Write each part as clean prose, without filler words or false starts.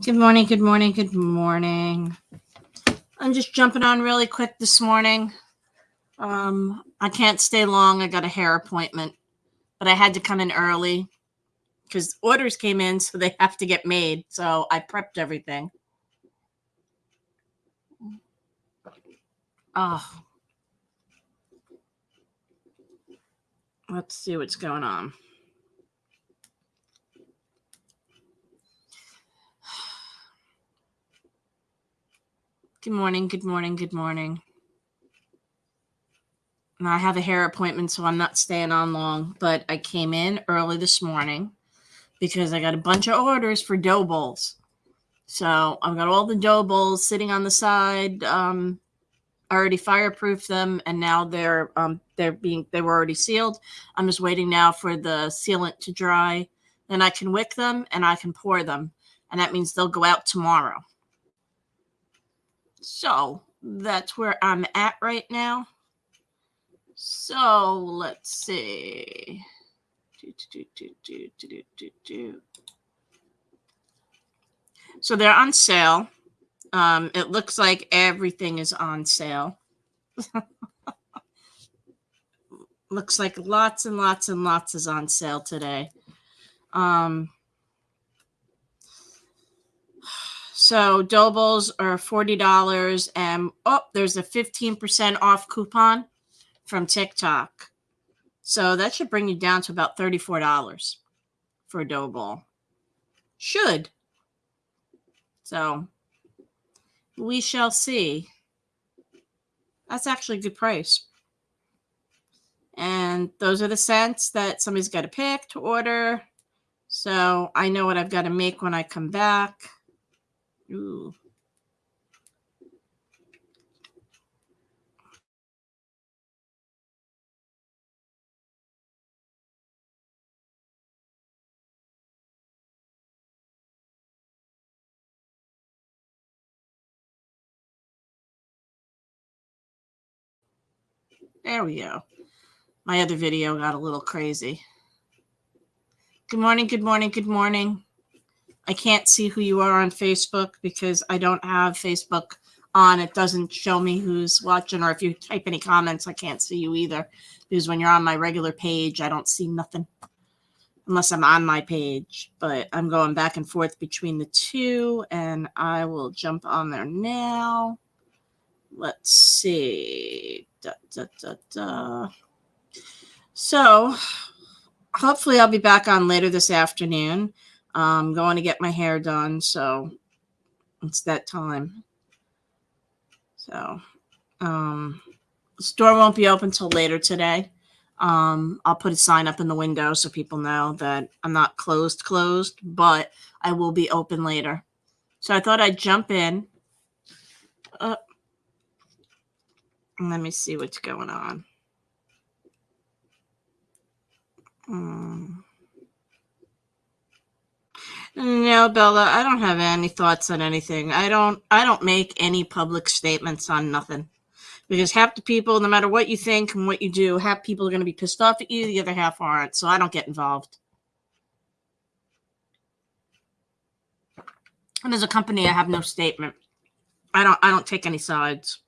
Good morning, good morning, good morning. I'm just jumping on really quick this morning. I can't stay long. I got a hair appointment, but I had to come in early because orders came in, so they have to get made. So I prepped everything. Oh, let's see what's going on. Good morning, good morning, good morning. And I have a hair appointment, so I'm not staying on long, but I came in early this morning because I got a bunch of orders for dough bowls. So I've got all the dough bowls sitting on the side. I already fireproofed them, and now they were already sealed. I'm just waiting now for the sealant to dry. Then I can wick them and I can pour them, and that means they'll go out tomorrow. So that's where I'm at right now. So let's see. So they're on sale. It looks like everything is on sale. Looks like lots and lots and lots is on sale today. So dough bowls are $40, and there's a 15% off coupon from TikTok. So that should bring you down to about $34 for a dough bowl. Should. So we shall see. That's actually a good price. And those are the scents that somebody's got to pick to order. So I know what I've got to make when I come back. Ooh. There we go. My other video got a little crazy. Good morning, good morning, good morning. I can't see who you are on Facebook because I don't have Facebook on. It doesn't show me who's watching, or if you type any comments, I can't see you either. Because when you're on my regular page, I don't see nothing unless I'm on my page. But I'm going back and forth between the two, and I will jump on there now. Let's see. So hopefully I'll be back on later this afternoon. I'm going to get my hair done, so it's that time. So the store won't be open till later today. I'll put a sign up in the window so people know that I'm not closed, but I will be open later. So I thought I'd jump in. Let me see what's going on. No, Bella, I don't have any thoughts on anything. I don't make any public statements on nothing. Because half the people, no matter what you think and what you do, half people are going to be pissed off at you, the other half aren't. So I don't get involved. And as a company, I have no statement. I don't take any sides.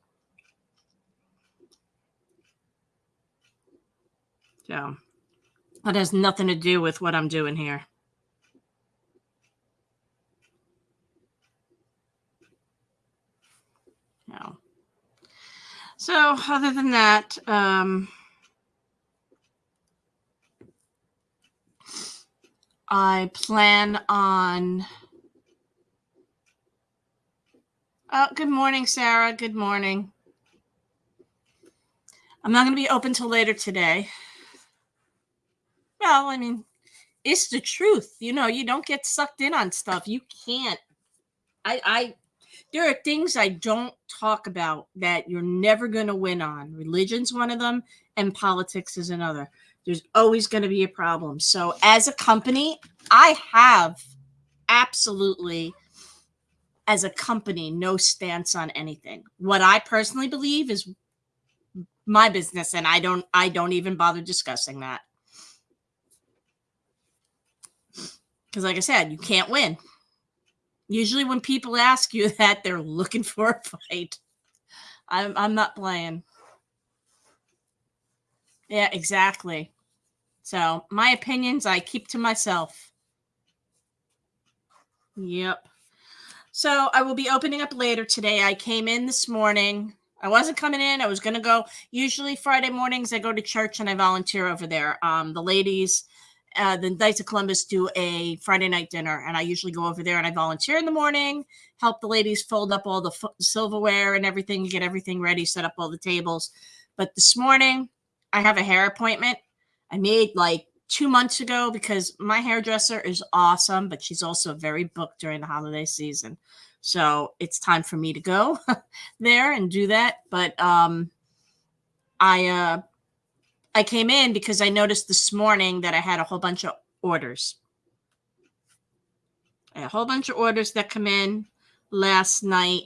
So that has nothing to do with what I'm doing here. No. So other than that, I plan on. Oh, good morning, Sarah. Good morning. I'm not going to be open till later today. Well, I mean, it's the truth. You know, you don't get sucked in on stuff. You can't. There are things I don't talk about that you're never going to win on. Religion's one of them, and politics is another. There's always going to be a problem. So as a company, I have absolutely, as a company, no stance on anything. What I personally believe is my business, and I don't even bother discussing that. Because like I said, you can't win. Usually when people ask you that, they're looking for a fight. I'm not playing. Yeah, exactly. So my opinions I keep to myself. Yep. So I will be opening up later today. I came in this morning. I wasn't coming in. I was going to go. Usually Friday mornings I go to church and I volunteer over there. The ladies, the Knights of Columbus do a Friday night dinner, and I usually go over there and I volunteer in the morning, help the ladies fold up all the silverware and everything, get everything ready, set up all the tables. But this morning I have a hair appointment. I made like 2 months ago because my hairdresser is awesome, but she's also very booked during the holiday season. So it's time for me to go there and do that. But I came in because I noticed this morning that I had a whole bunch of orders. A whole bunch of orders that come in last night,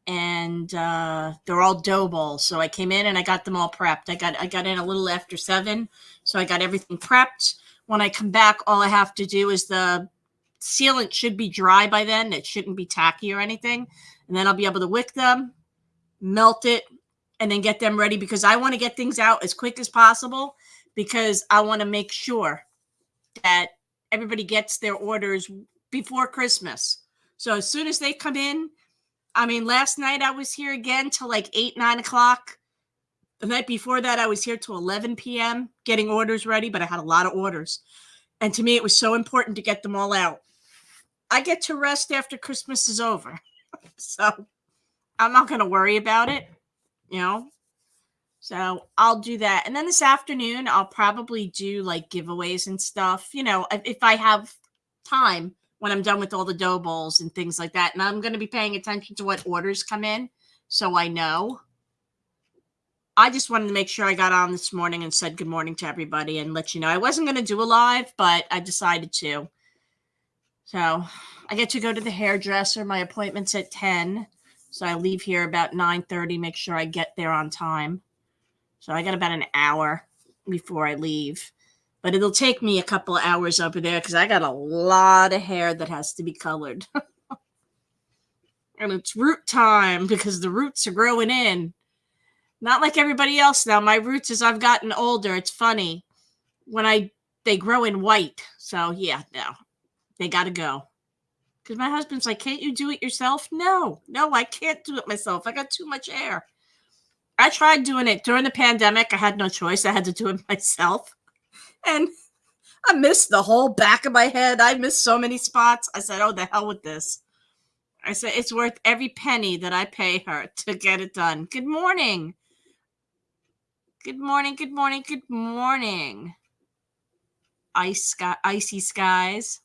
and they're all dough balls. So I came in and I got them all prepped. I got in a little after 7, so I got everything prepped. When I come back, all I have to do is the sealant should be dry by then. It shouldn't be tacky or anything. And then I'll be able to wick them, melt it, and then get them ready because I want to get things out as quick as possible because I want to make sure that everybody gets their orders before Christmas. So as soon as they come in, I mean, last night I was here again till like 8, 9 o'clock. The night before that, I was here till 11 p.m. getting orders ready, but I had a lot of orders. And to me, it was so important to get them all out. I get to rest after Christmas is over. So I'm not going to worry about it, you know? So I'll do that. And then this afternoon, I'll probably do like giveaways and stuff, you know, if I have time when I'm done with all the dough bowls and things like that. And I'm going to be paying attention to what orders come in so I know. I just wanted to make sure I got on this morning and said good morning to everybody and let you know. I wasn't going to do a live, but I decided to. So I get to go to the hairdresser. My appointment's at 10. So I leave here about 9:30, make sure I get there on time. So I got about an hour before I leave. But it'll take me a couple of hours over there because I got a lot of hair that has to be colored. And it's root time because the roots are growing in. Not like everybody else now. My roots, as I've gotten older, it's funny. They grow in white. So yeah, no. They got to go. Because my husband's like, can't you do it yourself? No, I can't do it myself. I got too much hair. I tried doing it during the pandemic. I had no choice. I had to do it myself. And I missed the whole back of my head. I missed so many spots. I said, oh, the hell with this. I said, it's worth every penny that I pay her to get it done. Good morning. Good morning, good morning, good morning. Icy skies.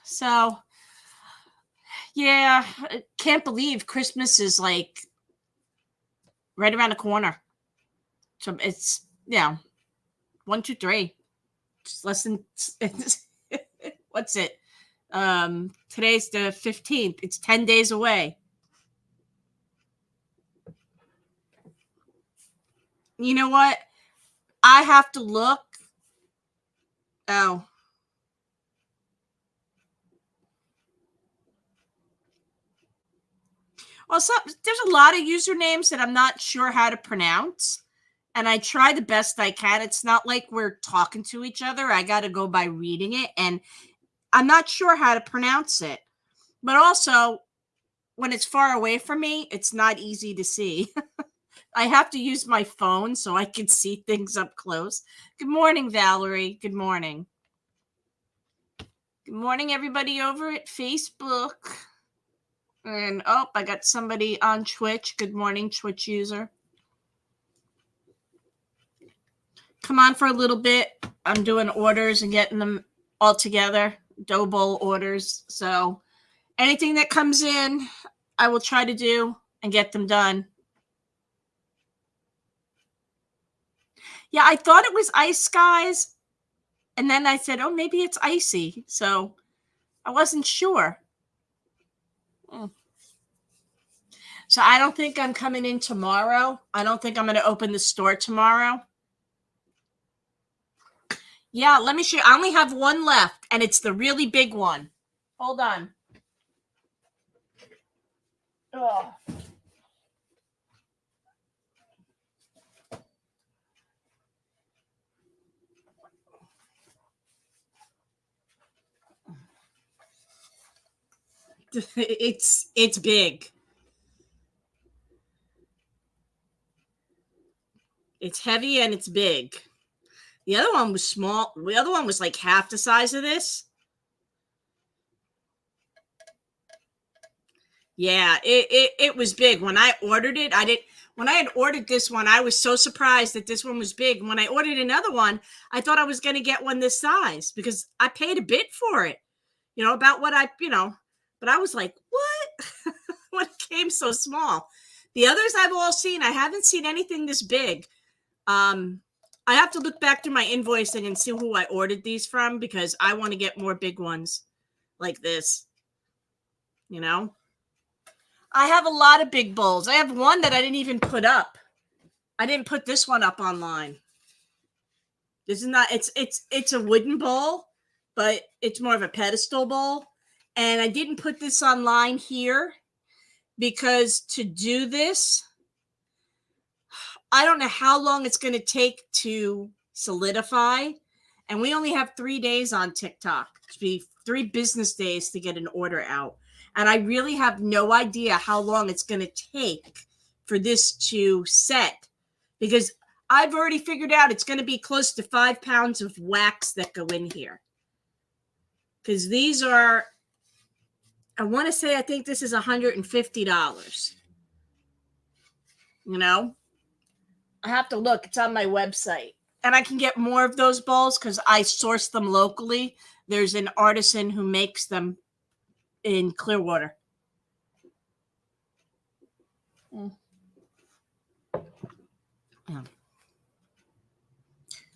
So yeah, I can't believe Christmas is like right around the corner. So it's 1, 2, 3. Just less than what's it? Today's the 15th. It's 10 days away. You know what? I have to look. Oh. Well, there's a lot of usernames that I'm not sure how to pronounce. And I try the best I can. It's not like we're talking to each other. I got to go by reading it. And I'm not sure how to pronounce it. But also, when it's far away from me, it's not easy to see. I have to use my phone so I can see things up close. Good morning, Valerie. Good morning. Good morning, everybody over at Facebook. And I got somebody on Twitch. Good morning, Twitch user. Come on for a little bit. I'm doing orders and getting them all together. Dough bowl orders. So anything that comes in, I will try to do and get them done. Yeah, I thought it was ice skies. And then I said, oh, maybe it's icy. So I wasn't sure. So I don't think I'm coming in tomorrow. I don't think I'm going to open the store tomorrow. Yeah, let me show you. I only have one left, and it's the really big one. Hold on. Oh. It's big. It's heavy and it's big. The other one was small. The other one was like half the size of this. Yeah, it was big. When I ordered it, when I had ordered this one, I was so surprised that this one was big. When I ordered another one, I thought I was going to get one this size because I paid a bit for it, about what but I was like, what? When it came so small. The others I've all seen, I haven't seen anything this big. I have to look back through my invoicing and see who I ordered these from because I want to get more big ones like this, I have a lot of big bowls. I have one that I didn't even put up. I didn't put this one up online. This is not, it's a wooden bowl, but it's more of a pedestal bowl. And I didn't put this online here because to do this, I don't know how long it's going to take to solidify. And we only have 3 days on TikTok. It's be 3 business days to get an order out. And I really have no idea how long it's going to take for this to set because I've already figured out it's going to be close to 5 pounds of wax that go in here. Because these are, I want to say, I think this is $150. I have to look. It's on my website. And I can get more of those bowls because I source them locally. There's an artisan who makes them in Clearwater. Yeah.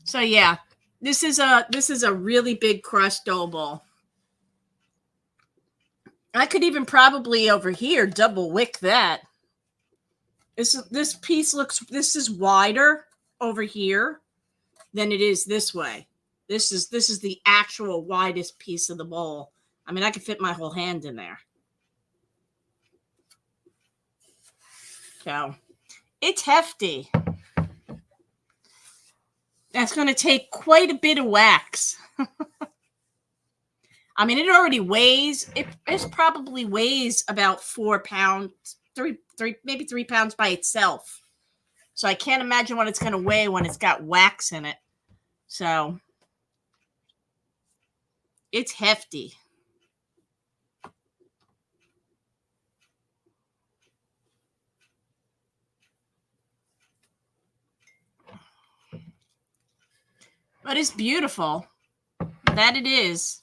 So yeah, this is a really big crust dough ball. I could even probably over here double wick that. This piece this is wider over here than it is this way. This is the actual widest piece of the bowl. I mean, I could fit my whole hand in there. So it's hefty. That's going to take quite a bit of wax. I mean, it already weighs, it probably weighs about 4 pounds, maybe 3 pounds by itself. So I can't imagine what it's going to weigh when it's got wax in it. So it's hefty. But it's beautiful. That it is.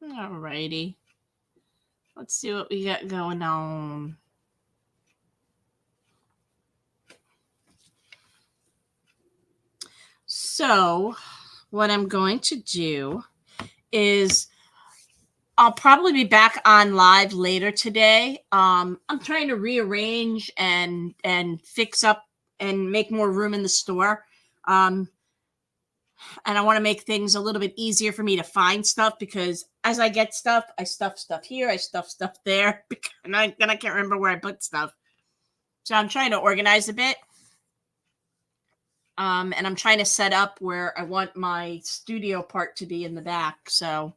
All righty. Let's see what we got going on. So what I'm going to do is I'll probably be back on live later today. I'm trying to rearrange and fix up and make more room in the store. And I want to make things a little bit easier for me to find stuff because as I get stuff, I stuff stuff here, I stuff stuff there, and then I can't remember where I put stuff. So I'm trying to organize a bit. And I'm trying to set up where I want my studio part to be in the back. So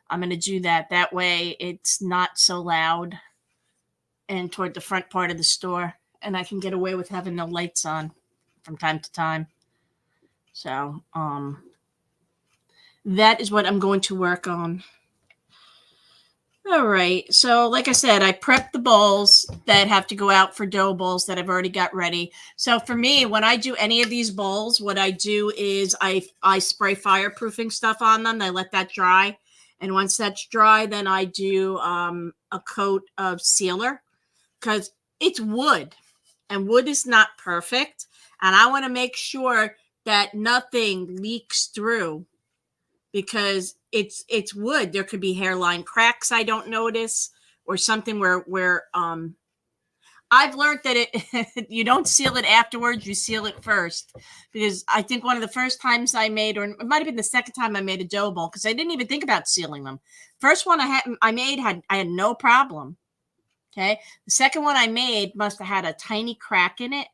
I'm going to do that. That way it's not so loud and toward the front part of the store. And I can get away with having the lights on from time to time. So that is what I'm going to work on. All right. So like I said, I prepped the bowls that have to go out for dough bowls that I've already got ready. So for me, when I do any of these bowls, what I do is I spray fireproofing stuff on them. I let that dry. And once that's dry, then I do a coat of sealer because it's wood and wood is not perfect. And I want to make sure that nothing leaks through because it's wood. There could be hairline cracks I don't notice or something where I've learned that it you don't seal it afterwards, you seal it first. Because I think one of the first times I made, or it might have been the second time I made a dough ball, because I didn't even think about sealing them. First one I had no problem. Okay. The second one I made must have had a tiny crack in it,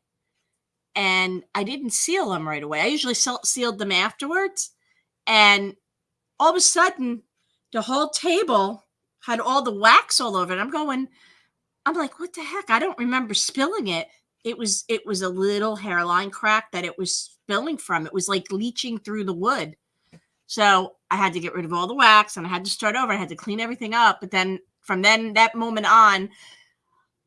and I didn't seal them right away. I usually sealed them afterwards, and all of a sudden, the whole table had all the wax all over it. I'm like, what the heck? I don't remember spilling it. It was a little hairline crack that it was spilling from. It was like leaching through the wood. So I had to get rid of all the wax and I had to start over. I had to clean everything up. But then from that moment on,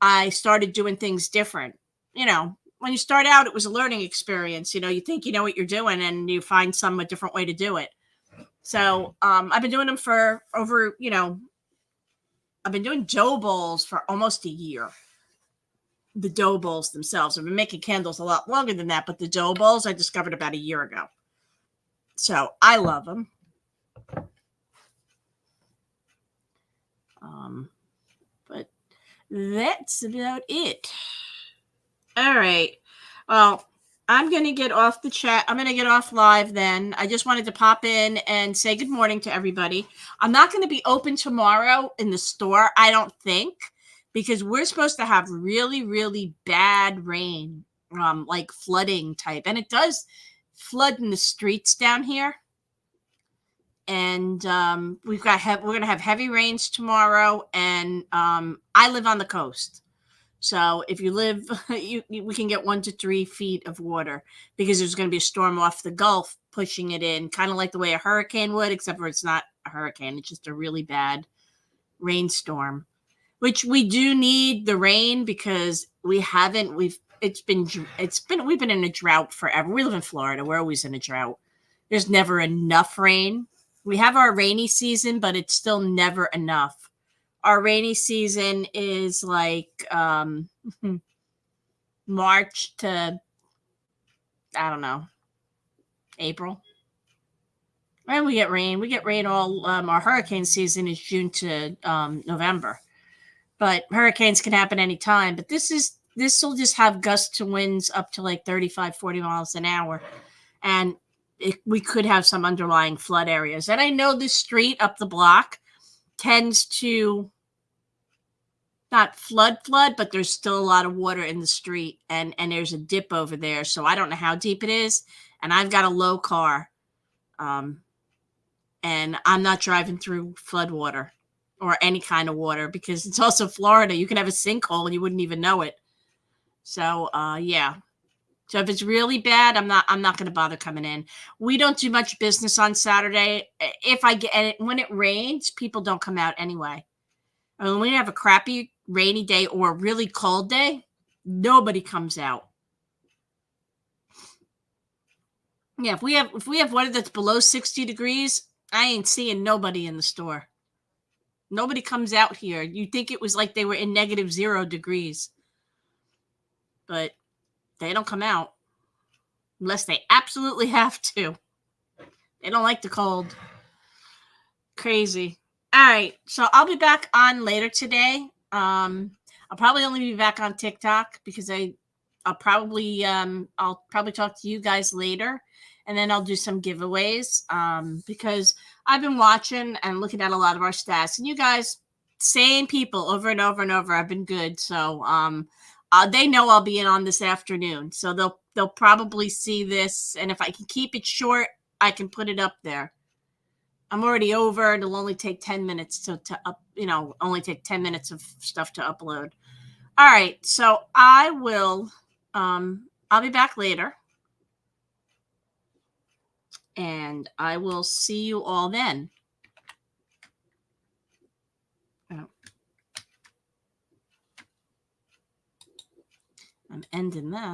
I started doing things different. You know, when you start out, it was a learning experience. You know, you think you know what you're doing and you find a different way to do it. So I've been doing them for over, I've been doing dough bowls for almost a year. The dough bowls themselves. I've been making candles a lot longer than that, but the dough bowls I discovered about a year ago. So I love them. But that's about it. All right. Well, I'm going to get off the chat. I'm going to get off live then. I just wanted to pop in and say good morning to everybody. I'm not going to be open tomorrow in the store, I don't think, because we're supposed to have really, really bad rain, like flooding type. And it does flood in the streets down here. And we're going to have heavy rains tomorrow. And I live on the coast. So if you live, we can get 1 to 3 feet of water because there's going to be a storm off the Gulf pushing it in, kind of like the way a hurricane would, except for it's not a hurricane. It's just a really bad rainstorm, which we do need the rain because we've been in a drought forever. We live in Florida. We're always in a drought. There's never enough rain. We have our rainy season, but it's still never enough. Our rainy season is like March to, I don't know, April. And we get rain. We get rain all, our hurricane season is June to November. But hurricanes can happen anytime. But this will just have gusts to winds up to like 35, 40 miles an hour. And we could have some underlying flood areas. And I know this street up the block tends to not flood, but there's still a lot of water in the street, and there's a dip over there. So I don't know how deep it is, and I've got a low car, and I'm not driving through flood water or any kind of water because it's also Florida. You can have a sinkhole and you wouldn't even know it. So yeah. So if it's really bad, I'm not going to bother coming in. We don't do much business on Saturday. When it rains, people don't come out anyway. When we have a crappy rainy day or a really cold day, nobody comes out. Yeah, if we have weather that's below 60 degrees, I ain't seeing nobody in the store. Nobody comes out here. You'd think it was like they were in -0 degrees. But they don't come out unless they absolutely have to. They don't like the cold. Crazy. All right, so I'll be back on later today. I'll probably only be back on TikTok because I'll probably talk to you guys later, and then I'll do some giveaways because I've been watching and looking at a lot of our stats, and you guys, same people over and over and over, have been good. So they know I'll be in on this afternoon, so they'll probably see this, and if I can keep it short, I can put it up there. I'm already over. It'll only take 10 minutes to only take 10 minutes of stuff to upload. All right. So I will, I'll be back later and I will see you all then. Oh. I'm ending that.